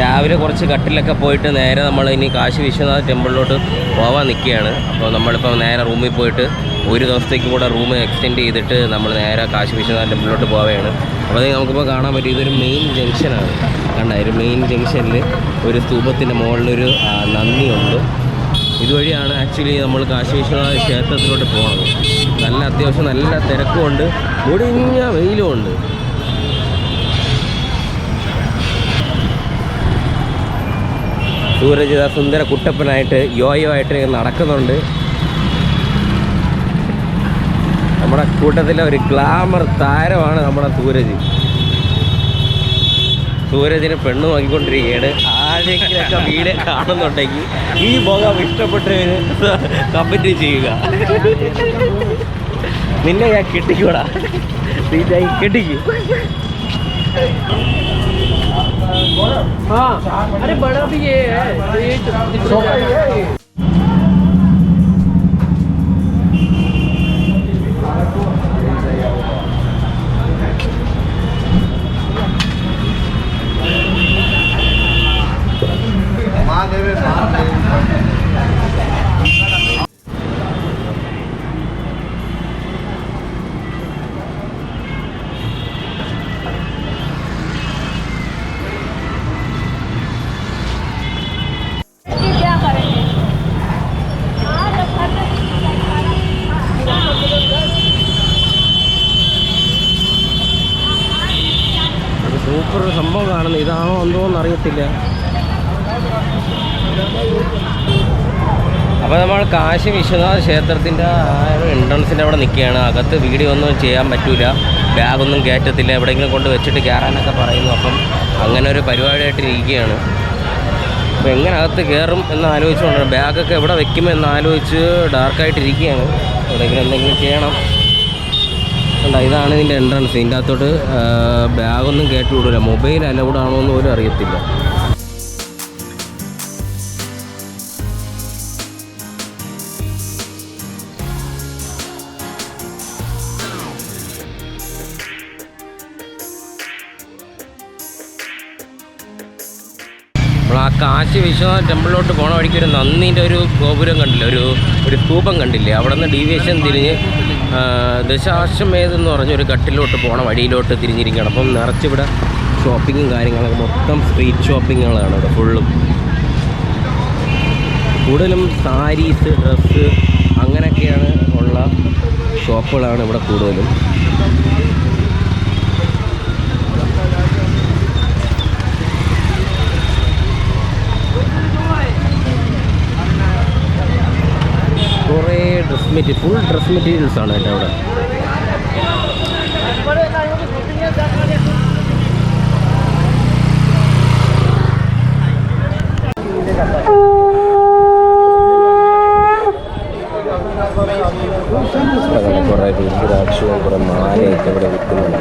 രാവിലെ കുറച്ച് കട്ടിലൊക്കെ പോയിട്ട് നേരെ നമ്മൾ ഇനി കാശി വിശ്വനാഥ് ടെമ്പിളിലോട്ട് പോകാൻ നിൽക്കുകയാണ്. അപ്പോൾ നമ്മളിപ്പോൾ നേരെ റൂമിൽ പോയിട്ട് ഒരു ദിവസത്തേക്ക് കൂടെ റൂം എക്സ്റ്റെൻഡ് ചെയ്തിട്ട് നമ്മൾ നേരെ കാശി വിശ്വനാഥ് ടെമ്പിളിലോട്ട് പോവുകയാണ്. അപ്പോൾ നമുക്കിപ്പോൾ കാണാൻ പറ്റും ഇതൊരു മെയിൻ ജംഗ്ഷനാണ്. കണ്ട ഒരു മെയിൻ ജംഗ്ഷനിൽ ഒരു സ്തൂപത്തിൻ്റെ മുകളിലൊരു നന്ദിയുണ്ട്. ഇതുവഴിയാണ് ആക്ച്വലി നമ്മൾ കാശി വിശ്വനാഥ ക്ഷേത്രത്തിലോട്ട് പോകുന്നത്. നല്ല അത്യാവശ്യം നല്ല തിരക്കുമുണ്ട്, മുടിഞ്ഞ വെയിലുമുണ്ട്. സൂരജ് സുന്ദര കുട്ടപ്പനായിട്ട് യോയോ ആയിട്ട് നടക്കുന്നുണ്ട്. നമ്മുടെ കൂട്ടത്തിലെ ഒരു ഗ്ലാമർ താരമാണ് നമ്മുടെ സൂരജ്. സൂരജിനെ പെണ്ണ് നോക്കിക്കൊണ്ടിരിക്കുകയാണ്. ആരെങ്കിലൊക്കെ വീഡിയോ കാണുന്നുണ്ടെങ്കിൽ ഈ മുഖം ഇഷ്ടപ്പെട്ടവര് കമൻറ്റ് ചെയ്യുക. നിന്നെ ഞാൻ കെട്ടിക്കൂടാ, കെട്ടിക്ക്. अरे बड़ा भी ये है സൂപ്പർ സംഭവം കാണുന്നു. ഇതാണോ എന്തോന്ന് അറിയത്തില്ല. അപ്പോൾ നമ്മൾ കാശി വിശ്വനാഥ ക്ഷേത്രത്തിൻ്റെ എൻട്രൻസിൻ്റെ അവിടെ നിൽക്കുകയാണ്. അകത്ത് വീഡിയോ ഒന്നും ചെയ്യാൻ പറ്റില്ല, ബാഗൊന്നും കയറ്റത്തില്ല, എവിടെയെങ്കിലും കൊണ്ട് വെച്ചിട്ട് കയറാനൊക്കെ പറയുന്നു. അപ്പം അങ്ങനെ ഒരു പരിപാടിയായിട്ട് ഇരിക്കുകയാണ്. അപ്പോൾ എങ്ങനെ അകത്ത് കയറും എന്ന് ആലോചിച്ചുകൊണ്ട് ബാഗൊക്കെ എവിടെ വെക്കുമ്പോൾ എന്നാലോചിച്ച് ഡാർക്കായിട്ടിരിക്കുകയാണ്. എവിടെയെങ്കിലും എന്തെങ്കിലും ചെയ്യണം. ഇതാണ് ഇതിൻ്റെ എൻട്രൻസ്. ഇതിൻ്റെ അകത്തോട്ട് ബാഗൊന്നും കയറ്റി വിടില്ല. മൊബൈൽ അലൗഡ് ആണോ എന്ന് പോലും അറിയത്തില്ല. നമ്മൾ ആ കാശി വിശ്വനാഥ ടെമ്പിളിലോട്ട് പോണ വഴിക്ക് ഒരു നന്ദിൻ്റെ ഒരു ഗോപുരം കണ്ടില്ല, ഒരു സ്തൂപം കണ്ടില്ലേ? അവിടെ നിന്ന് ഡീവിയേഷൻ തിരിഞ്ഞ് ദശാശ്വമേധെന്ന് പറഞ്ഞ ഒരു കട്ടിലോട്ട് പോണ വഴിയിലോട്ട് തിരിഞ്ഞിരിക്കുകയാണ്. അപ്പം നിറച്ചിവിടെ ഷോപ്പിങ്ങും കാര്യങ്ങളൊക്കെ, മൊത്തം സ്ട്രീറ്റ് ഷോപ്പിങ്ങുകളാണ് ഇവിടെ ഫുള്ളും. കൂടുതലും സാരീസ്, ഡ്രസ്സ് അങ്ങനെയൊക്കെയാണ് ഉള്ള ഷോപ്പുകളാണ് ഇവിടെ കൂടുതലും. കുറേ ഫുൾ ഡ്രസ് മെറ്റീരിയൽസാണ് കേട്ടോ അവിടെ. കുറേ രുദ്രാക്ഷവും കുറേ മാലയൊക്കെ ഇവിടെ വിൽക്കുന്നുണ്ട്.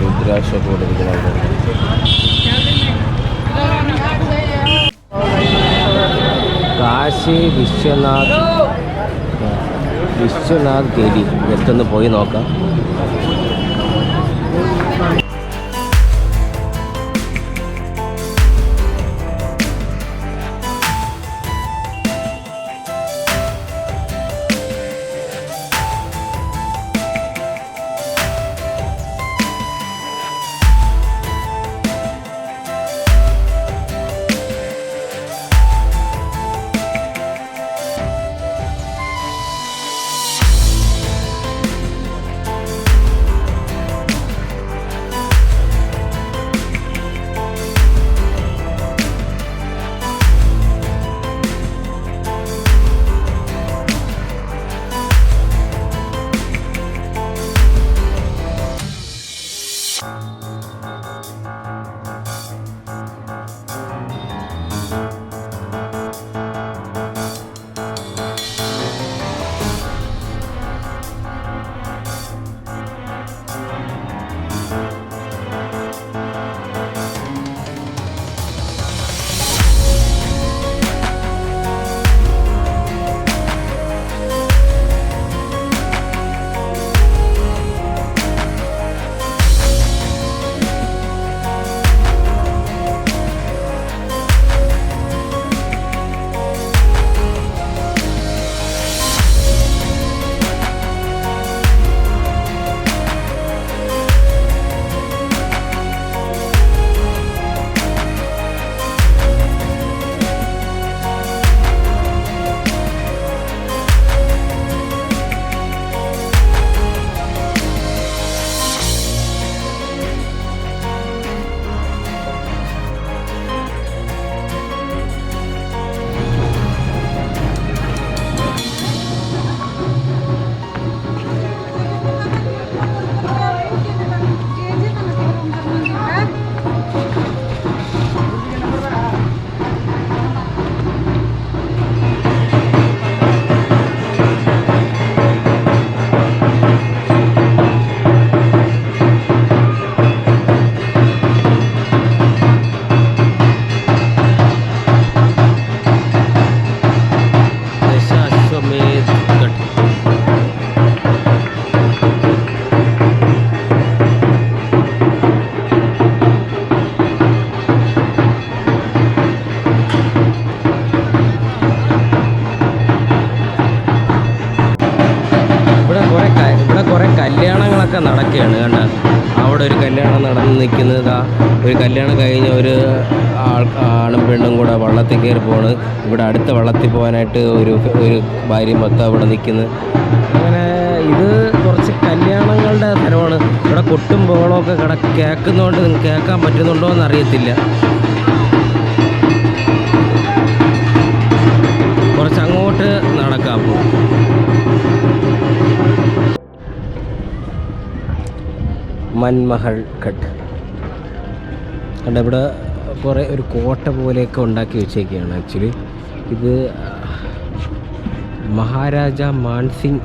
രുദ്രാക്ഷമൊക്കെ ഇവിടെ വിൽക്കുന്നുണ്ട്. കാശി വിശ്വനാഥ് ഗിരി ജസ്റ്റ് ഒന്ന് പോയി നോക്കാം. നടക്കുകയാണ്. കണ്ട അവിടെ ഒരു കല്യാണം നടന്ന് നിൽക്കുന്നത്, ഒരു കല്യാണം കഴിഞ്ഞ ഒരു ആണും പെണ്ണും കൂടെ വള്ളത്തിൽ കയറി പോണ്. ഇവിടെ അടുത്ത വള്ളത്തിൽ പോകാനായിട്ട് ഒരു ഭാര്യ മൊത്തം അവിടെ നിൽക്കുന്നു. അങ്ങനെ ഇത് കുറച്ച് കല്യാണങ്ങളുടെ സ്ഥലമാണ്. ഇവിടെ കൊട്ടും ബഹളമൊക്കെ കേൾക്കുന്നതുകൊണ്ട് നിങ്ങൾക്ക് കേൾക്കാൻ പറ്റുന്നുണ്ടോ എന്ന് അറിയത്തില്ല. കുറച്ച് അങ്ങോട്ട് നടക്കാം. മൻമഹൽ ഘട്ട് കണ്ട ഇവിടെ കുറേ ഒരു കോട്ട പോലെയൊക്കെ ഉണ്ടാക്കി വെച്ചേക്കുകയാണ്. ആക്ച്വലി ഇത് മഹാരാജ മാൻസിംഗ്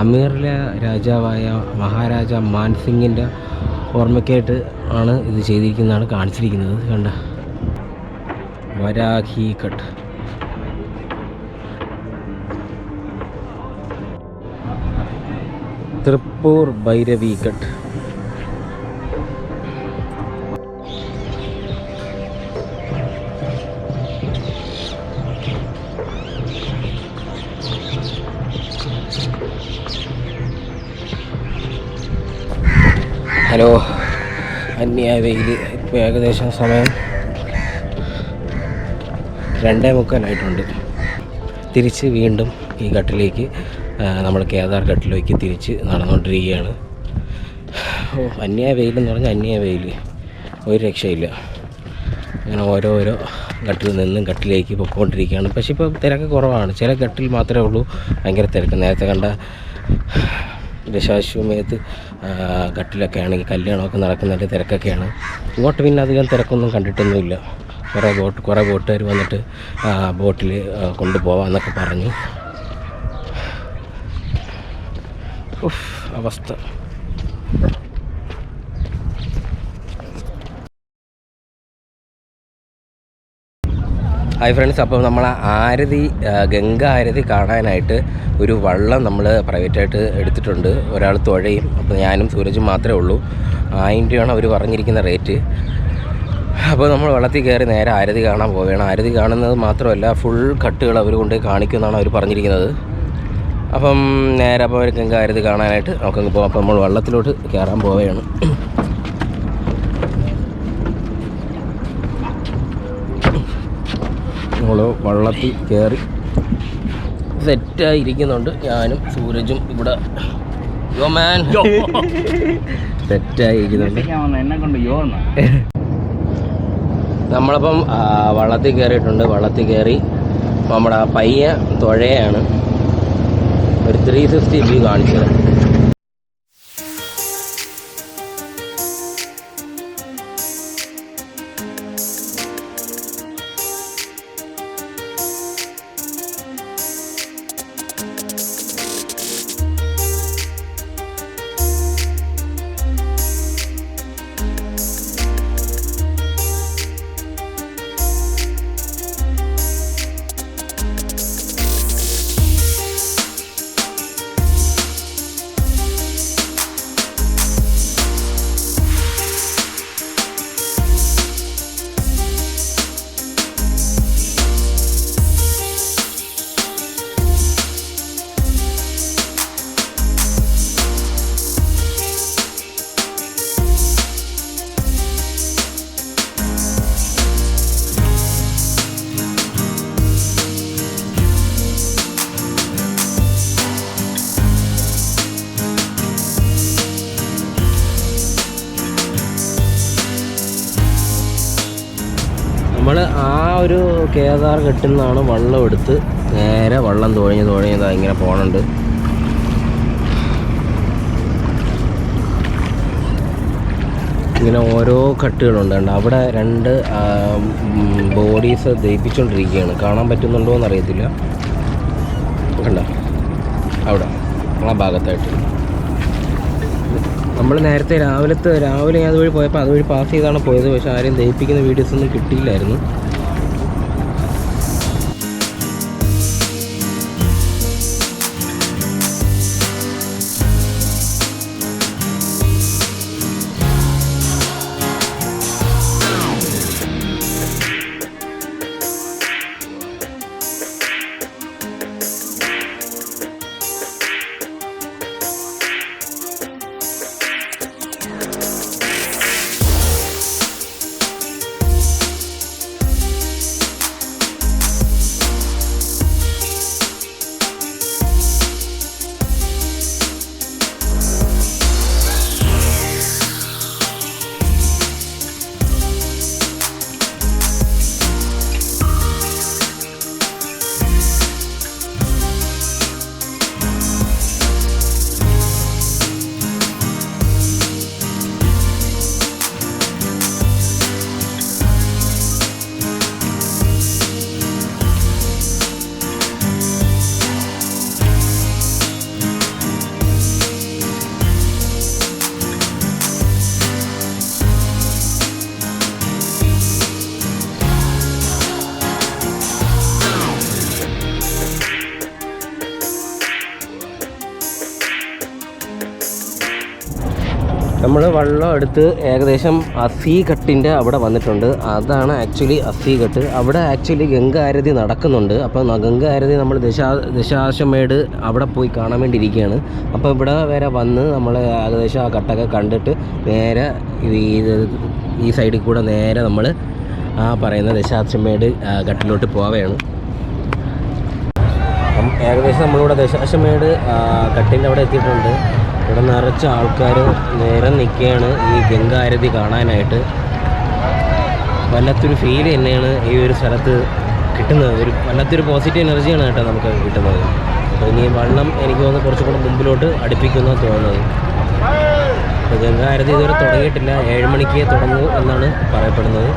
അമീറിലെ രാജാവായ മഹാരാജ മാൻസിംഗിൻ്റെ ഓർമ്മയ്ക്കായിട്ട് ആണ് ഇത് ചെയ്തിരിക്കുന്നതാണ് കാണിച്ചിരിക്കുന്നത്. കണ്ട വരാഹി ഘട്ട്. തൃപ്പൂർ ഭൈരവി ഘട്ട്. ഹലോ, അന്യായ വെയിൽ. ഇപ്പോൾ ഏകദേശം സമയം 2:45 തിരിച്ച് വീണ്ടും ഈ ഘട്ടിലേക്ക് നമ്മൾ കേദാർ ഘട്ടിലേക്ക് തിരിച്ച് നടന്നുകൊണ്ടിരിക്കുകയാണ്. അന്യായ വെയിലെന്ന് പറഞ്ഞാൽ അന്യായ വെയിൽ, ഒരു രക്ഷയില്ല. അങ്ങനെ ഓരോരോ ഘട്ടിൽ നിന്നും ഘട്ടിലേക്ക് പൊയ്ക്കൊണ്ടിരിക്കുകയാണ്. പക്ഷേ ഇപ്പോൾ തിരക്ക് കുറവാണ്. ചില ഘട്ടിൽ മാത്രമേ ഉള്ളൂ ഭയങ്കര തിരക്ക്. നേരത്തെ കണ്ട ദശാശ്വമേധ് ഘട്ടിലൊക്കെ ആണെങ്കിൽ കല്യാണമൊക്കെ നടക്കുന്നതിൻ്റെ തിരക്കൊക്കെയാണ്. ഇങ്ങോട്ട് പിന്നെ അധികം തിരക്കൊന്നും കണ്ടിട്ടൊന്നുമില്ല. കുറേ ബോട്ടുകാർ വന്നിട്ട് ബോട്ടിൽ കൊണ്ടുപോകാമെന്നൊക്കെ പറഞ്ഞു. അവസ്ഥ. ഹായ് ഫ്രണ്ട്സ്, അപ്പോൾ നമ്മൾ ഗംഗ ആരതി കാണാനായിട്ട് ഒരു വള്ളം നമ്മൾ പ്രൈവറ്റായിട്ട് എടുത്തിട്ടുണ്ട്. ഒരാൾ തുഴയും. അപ്പോൾ ഞാനും സൂരജും മാത്രമേ ഉള്ളൂ. 1000 രൂപയാണ് അവർ പറഞ്ഞിരിക്കുന്ന റേറ്റ്. അപ്പോൾ നമ്മൾ വള്ളത്തിൽ കയറി നേരെ ആരതി കാണാൻ പോവുകയാണ്. ആരതി കാണുന്നത് മാത്രമല്ല, ഫുൾ ഘട്ടുകൾ അവർ കൊണ്ട് കാണിക്കുമെന്നാണ് അവർ പറഞ്ഞിരിക്കുന്നത്. അപ്പം നേരെ അപ്പോൾ അവർ ഗംഗ ആരതി കാണാനായിട്ട് നമുക്കങ്ങ് പോകാം. അപ്പോൾ നമ്മൾ വള്ളത്തിലോട്ട് കയറാൻ പോവുകയാണ്. നമ്മൾ വള്ളത്തിൽ കയറി സെറ്റായിരിക്കുന്നുണ്ട്. ഞാനും സൂരജും ഇവിടെ സെറ്റായിരിക്കുന്നുണ്ട്. നമ്മളപ്പം വള്ളത്തിൽ കയറിയിട്ടുണ്ട്. വള്ളത്തിൽ കയറി നമ്മുടെ പയ്യ തുഴയാണ്. ഒരു 360 വ്യൂ കാണിച്ചത്. നമ്മൾ ആ ഒരു കേദാർ ഘട്ടിൽ നിന്നാണ് വള്ളം എടുത്ത് നേരെ വള്ളം തുഴഞ്ഞതാ ഇങ്ങനെ പോകണുണ്ട്. ഇങ്ങനെ ഓരോ ഘട്ടുകളുണ്ട്. അവിടെ 2 ബോഡീസ് ദഹിപ്പിച്ചുകൊണ്ടിരിക്കുകയാണ്. കാണാൻ പറ്റുന്നുണ്ടോ എന്നറിയത്തില്ല. കണ്ട അവിടെ ആ ഭാഗത്തായിട്ട് നമ്മൾ നേരത്തെ രാവിലെ ഞാൻ അതുവഴി പോയപ്പോൾ അതുവഴി പാസ് ചെയ്താണ് പോയത്. പക്ഷെ ആരെയും ദഹിപ്പിക്കുന്ന വീഡിയോസൊന്നും കിട്ടിയില്ലായിരുന്നു. നമ്മൾ വെള്ളം എടുത്ത് ഏകദേശം അസീഘട്ടിൻ്റെ അവിടെ വന്നിട്ടുണ്ട്. അതാണ് ആക്ച്വലി അസീഘട്ട്. അവിടെ ആക്ച്വലി ഗംഗ ആരതി നടക്കുന്നുണ്ട്. അപ്പോൾ ഗംഗ ആരതി നമ്മൾ ദശാശ്വമേട് അവിടെ പോയി കാണാൻ വേണ്ടി ഇരിക്കുകയാണ്. അപ്പോൾ ഇവിടെ വരെ വന്ന് നമ്മൾ ഏകദേശം ആ ഘട്ടമൊക്കെ കണ്ടിട്ട് നേരെ ഈ സൈഡിൽ കൂടെ നേരെ നമ്മൾ ആ പറയുന്ന ദശാശ്വമേട് ഘട്ടിലോട്ട് പോവുകയാണ്. അപ്പം ഏകദേശം നമ്മളിവിടെ ദശാശ്വമേട് ഘട്ടിൻ്റെ അവിടെ എത്തിയിട്ടുണ്ട്. ഇവിടെ നിറച്ച ആൾക്കാർ നേരെ നിൽക്കുകയാണ് ഈ ഗംഗ ആരതി കാണാനായിട്ട്. വല്ലാത്തൊരു ഫീൽ തന്നെയാണ് ഈ ഒരു സ്ഥലത്ത് കിട്ടുന്നത്. വല്ലാത്തൊരു പോസിറ്റീവ് എനർജിയാണ് കേട്ടോ നമുക്ക് കിട്ടുന്നത്. അപ്പോൾ ഇനി വെള്ളം എനിക്ക് തോന്നുന്നു കുറച്ചും കൂടെ മുമ്പിലോട്ട് അടുപ്പിക്കുന്ന തോന്നുന്നത്. അപ്പോൾ ഗംഗ ആരതി ഇതുവരെ തുടങ്ങിയിട്ടില്ല. 7 മണിക്ക് തുടങ്ങൂ എന്നാണ് പറയപ്പെടുന്നത്.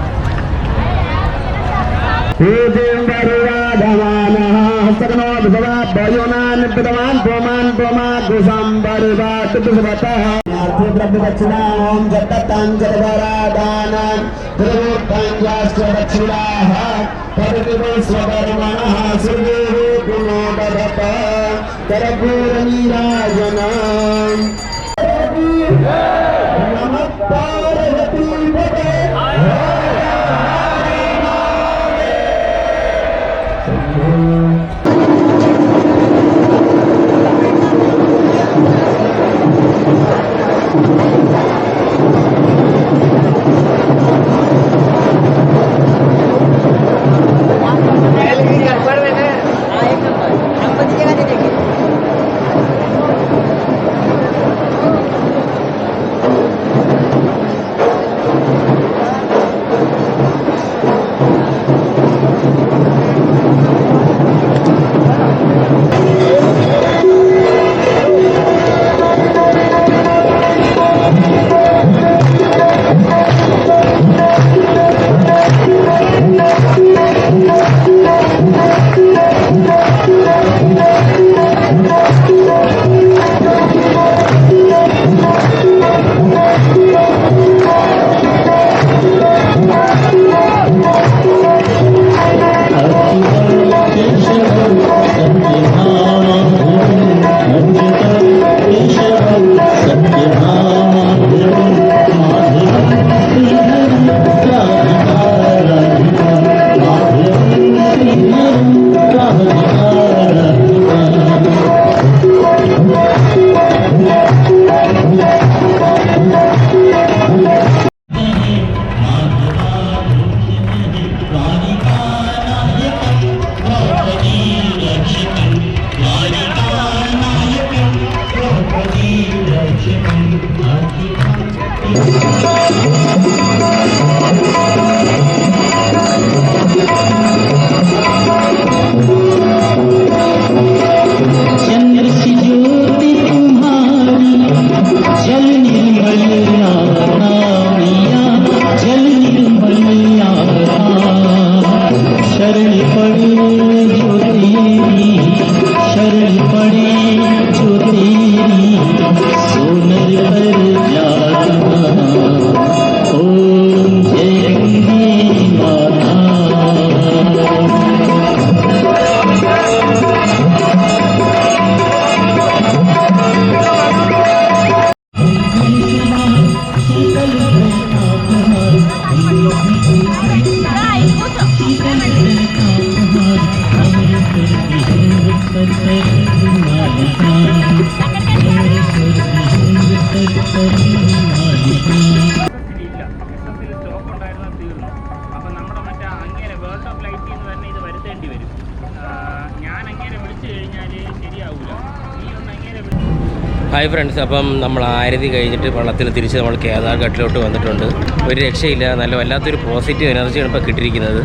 ഹായ് ഫ്രണ്ട്സ്, അപ്പം നമ്മൾ ആരതി കഴിഞ്ഞിട്ട് വള്ളത്തിൽ തിരിച്ച് നമ്മൾ കേദാർഘട്ടിലോട്ട് വന്നിട്ടുണ്ട്. ഒരു രക്ഷയില്ല, നല്ല വല്ലാത്തൊരു പോസിറ്റീവ് എനർജിയാണ് ഇപ്പോൾ കിട്ടിയിരിക്കുന്നത്.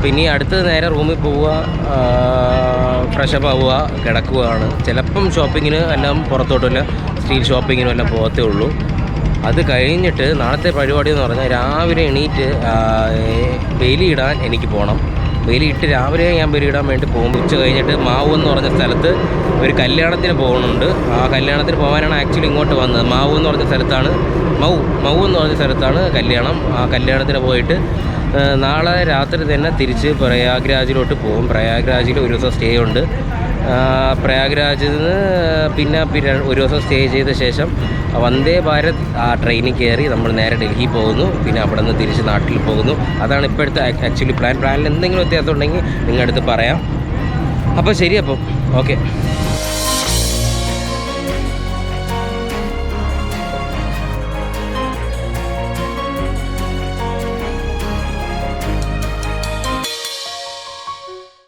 പിന്നെ അടുത്ത് നേരെ റൂമിൽ പോവുക, ഫ്രഷപ്പ് ആവുക, കിടക്കുകയാണ്. ചിലപ്പം ഷോപ്പിങ്ങിന് എല്ലാം പുറത്തോട്ടില്ല, സ്ട്രീൽ ഷോപ്പിങ്ങിനും എല്ലാം പോകത്തേ ഉള്ളൂ. അത് കഴിഞ്ഞിട്ട് നാളത്തെ പരിപാടി എന്ന് പറഞ്ഞാൽ രാവിലെ എണീറ്റ് ബലിയിടാൻ എനിക്ക് പോകണം. ബലിയിട്ട് രാവിലെ ഞാൻ ബലിയിടാൻ വേണ്ടി പോകുമ്പോൾ ഉച്ച കഴിഞ്ഞിട്ട് മാവ് എന്ന് പറഞ്ഞ സ്ഥലത്ത് ഒരു കല്യാണത്തിന് പോകുന്നുണ്ട്. ആ കല്യാണത്തിന് പോകാനാണ് ആക്ച്വലി ഇങ്ങോട്ട് വന്നത്. മാവ് എന്ന് പറഞ്ഞ സ്ഥലത്താണ് മൗ എന്ന് പറഞ്ഞ സ്ഥലത്താണ് കല്യാണം. ആ കല്യാണത്തിന് പോയിട്ട് നാളെ രാത്രി തന്നെ തിരിച്ച് പ്രയാഗ്രാജിലോട്ട് പോകും. പ്രയാഗ്രാജിൽ ഒരു ദിവസം സ്റ്റേ ഉണ്ട്. പ്രയാഗ്രാജിൽ നിന്ന് പിന്നെ ഒരു ദിവസം സ്റ്റേ ചെയ്ത ശേഷം വന്ദേ ഭാരത് ആ ട്രെയിനിൽ കയറി നമ്മൾ നേരെ ഡൽഹി പോകുന്നു. പിന്നെ അവിടെ നിന്ന് തിരിച്ച് നാട്ടിൽ പോകുന്നു. അതാണ് ഇപ്പോഴത്തെ ആക്ച്വലി പ്ലാനിൽ എന്തെങ്കിലും വ്യത്യാസം ഉണ്ടെങ്കിൽ നിങ്ങളുടെ അടുത്ത് പറയാം. അപ്പോൾ ശരി, അപ്പം ഓക്കെ.